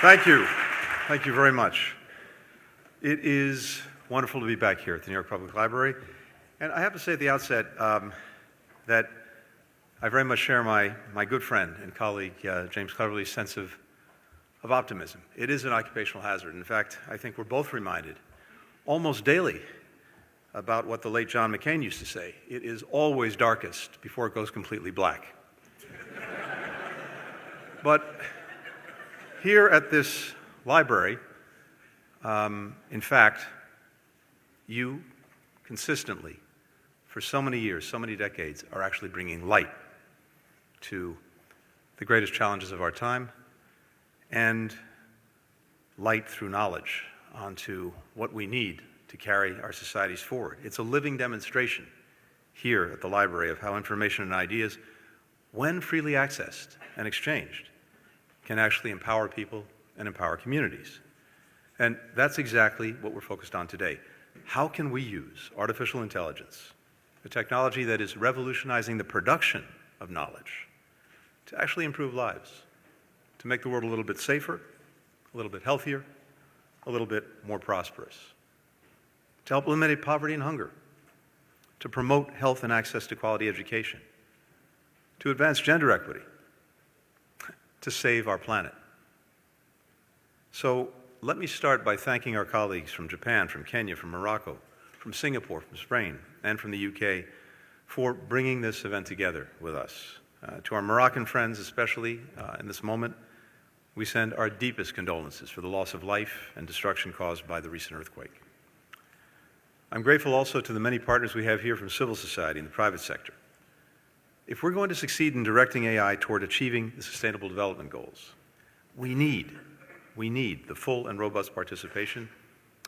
Thank you. Thank you very much. It is wonderful to be back here at the New York Public Library. And I have to say at the outset that I very much share my good friend and colleague James Cleverly's sense of optimism. It is an occupational hazard. In fact, I think we're both reminded almost daily about what the late John McCain used to say. It is always darkest before it goes completely black. But here at this library, in fact, you consistently, for so many years, so many decades, are actually bringing light to the greatest challenges of our time and light through knowledge onto what we need to carry our societies forward. It's a living demonstration here at the library of how information and ideas, when freely accessed and exchanged, can actually empower people and empower communities. And that's exactly what we're focused on today. How can we use artificial intelligence, a technology that is revolutionizing the production of knowledge, to actually improve lives, to make the world a little bit safer, a little bit healthier, a little bit more prosperous, to help eliminate poverty and hunger, to promote health and access to quality education, to advance gender equity, to save our planet. So let me start by thanking our colleagues from Japan, from Kenya, from Morocco, from Singapore, from Spain, and from the UK for bringing this event together with us. To our Moroccan friends, especially in this moment, we send our deepest condolences for the loss of life and destruction caused by the recent earthquake. I'm grateful also to the many partners we have here from civil society and the private sector. If we're going to succeed in directing AI toward achieving the Sustainable Development Goals, we need the full and robust participation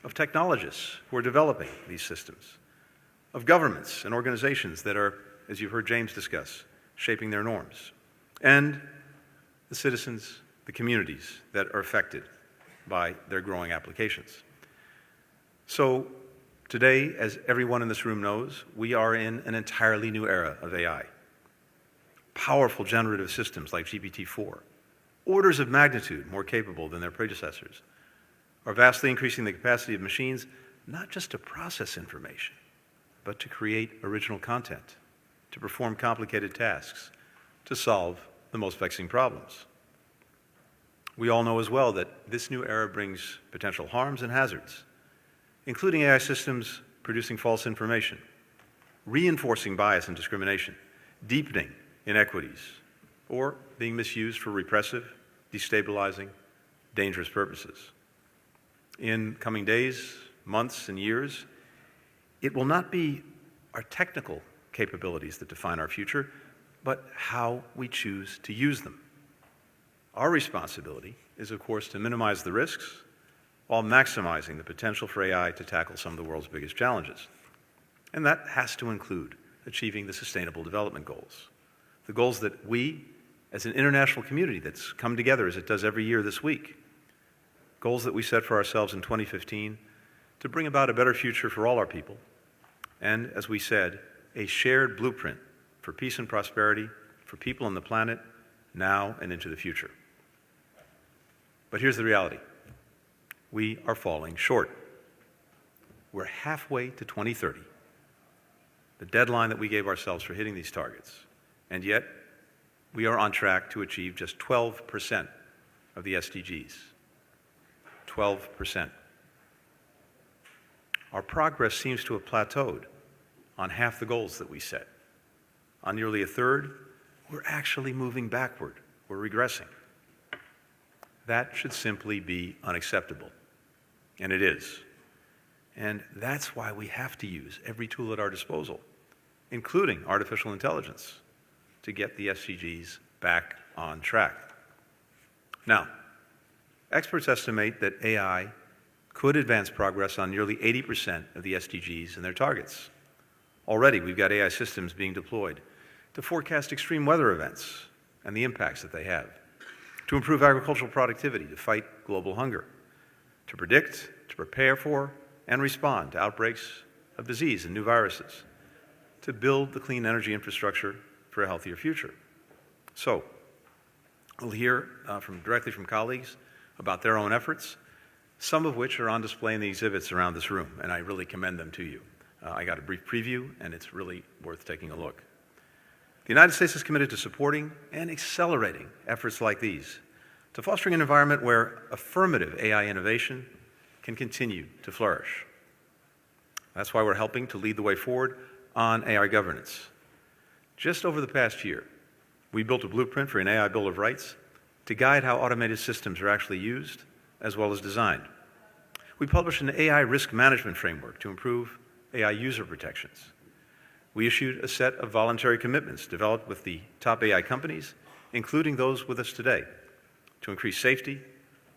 of technologists who are developing these systems, of governments and organizations that are, as you've heard James discuss, shaping their norms, and the citizens, the communities that are affected by their growing applications. So today, as everyone in this room knows, we are in an entirely new era of AI. Powerful generative systems like GPT-4, orders of magnitude more capable than their predecessors, are vastly increasing the capacity of machines not just to process information, but to create original content, to perform complicated tasks, to solve the most vexing problems. We all know as well that this new era brings potential harms and hazards, including AI systems producing false information, reinforcing bias and discrimination, deepening inequities, or being misused for repressive, destabilizing, dangerous purposes. In coming days, months, and years, it will not be our technical capabilities that define our future, but how we choose to use them. Our responsibility is, of course, to minimize the risks while maximizing the potential for AI to tackle some of the world's biggest challenges. And that has to include achieving the Sustainable Development Goals. The goals that we, as an international community that's come together as it does every year this week, goals that we set for ourselves in 2015 to bring about a better future for all our people, and, as we said, a shared blueprint for peace and prosperity for people on the planet now and into the future. But here's the reality. We are falling short. We're halfway to 2030, the deadline that we gave ourselves for hitting these targets. And yet, we are on track to achieve just 12% of the SDGs. 12%. Our progress seems to have plateaued on half the goals that we set. On nearly a third, we're actually moving backward. We're regressing. That should simply be unacceptable. And it is. And that's why we have to use every tool at our disposal, including artificial intelligence, to get the SDGs back on track. Now, experts estimate that AI could advance progress on nearly 80% of the SDGs and their targets. Already, we've got AI systems being deployed to forecast extreme weather events and the impacts that they have, to improve agricultural productivity, to fight global hunger, to predict, to prepare for, and respond to outbreaks of disease and new viruses, to build the clean energy infrastructure for a healthier future. So, we'll hear directly from colleagues about their own efforts, some of which are on display in the exhibits around this room, and I really commend them to you. I got a brief preview, and it's really worth taking a look. The United States is committed to supporting and accelerating efforts like these, to fostering an environment where affirmative AI innovation can continue to flourish. That's why we're helping to lead the way forward on AI governance. Just over the past year, we built a blueprint for an AI Bill of Rights to guide how automated systems are actually used as well as designed. We published an AI risk management framework to improve AI user protections. We issued a set of voluntary commitments developed with the top AI companies, including those with us today, to increase safety,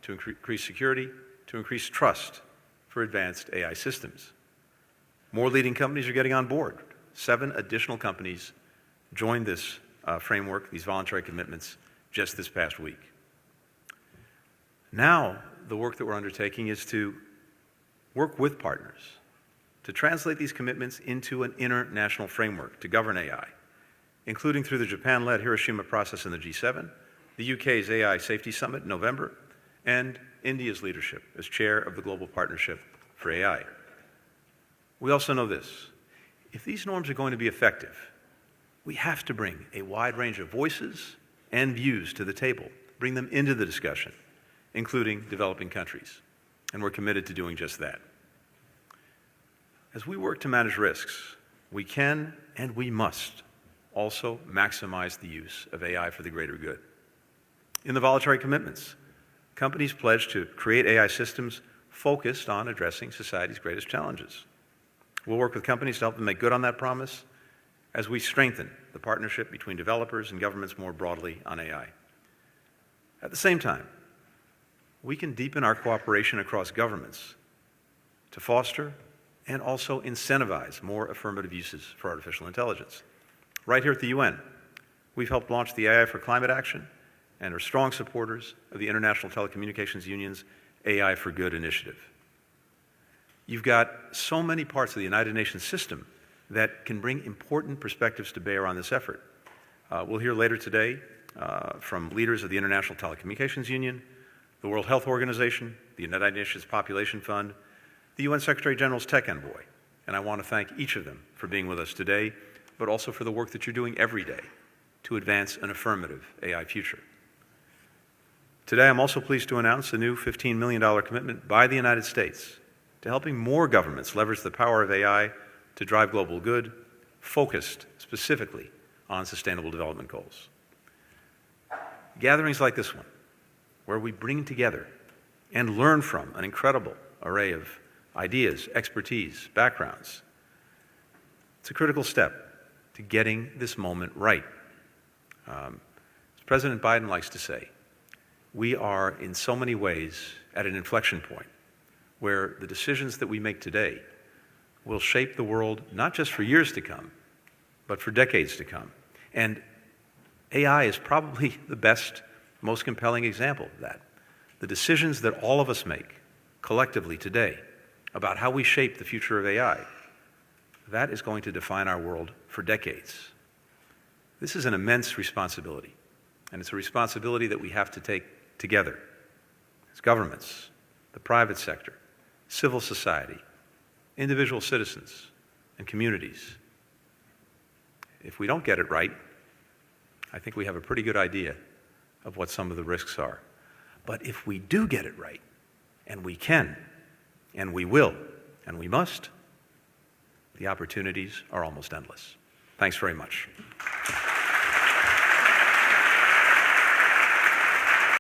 to increase security, to increase trust for advanced AI systems. More leading companies are getting on board. 7 additional companies joined this framework, these voluntary commitments, just this past week. Now, the work that we're undertaking is to work with partners to translate these commitments into an international framework to govern AI, including through the Japan-led Hiroshima process in the G7, the UK's AI Safety Summit in November, and India's leadership as chair of the Global Partnership for AI. We also know this: if these norms are going to be effective, we have to bring a wide range of voices and views to the table, bring them into the discussion, including developing countries. And we're committed to doing just that. As we work to manage risks, we can and we must also maximize the use of AI for the greater good. In the voluntary commitments, companies pledge to create AI systems focused on addressing society's greatest challenges. We'll work with companies to help them make good on that promise as we strengthen the partnership between developers and governments more broadly on AI. At the same time, we can deepen our cooperation across governments to foster and also incentivize more affirmative uses for artificial intelligence. Right here at the UN, we've helped launch the AI for Climate Action and are strong supporters of the International Telecommunications Union's AI for Good initiative. You've got so many parts of the United Nations system that can bring important perspectives to bear on this effort. We'll hear later today from leaders of the International Telecommunications Union, the World Health Organization, the United Nations Population Fund, the UN Secretary General's Tech Envoy, and I want to thank each of them for being with us today, but also for the work that you're doing every day to advance an affirmative AI future. Today, I'm also pleased to announce a new $15 million commitment by the United States to helping more governments leverage the power of AI to drive global good, focused specifically on sustainable development goals. Gatherings like this one, where we bring together and learn from an incredible array of ideas, expertise, backgrounds, it's a critical step to getting this moment right. As President Biden likes to say, we are in so many ways at an inflection point where the decisions that we make today will shape the world not just for years to come, but for decades to come. And AI is probably the best, most compelling example of that. The decisions that all of us make collectively today about how we shape the future of AI, that is going to define our world for decades. This is an immense responsibility, and it's a responsibility that we have to take together as governments, the private sector, civil society, individual citizens, and communities. If we don't get it right, I think we have a pretty good idea of what some of the risks are. But if we do get it right, and we can, and we will, and we must, the opportunities are almost endless. Thanks very much.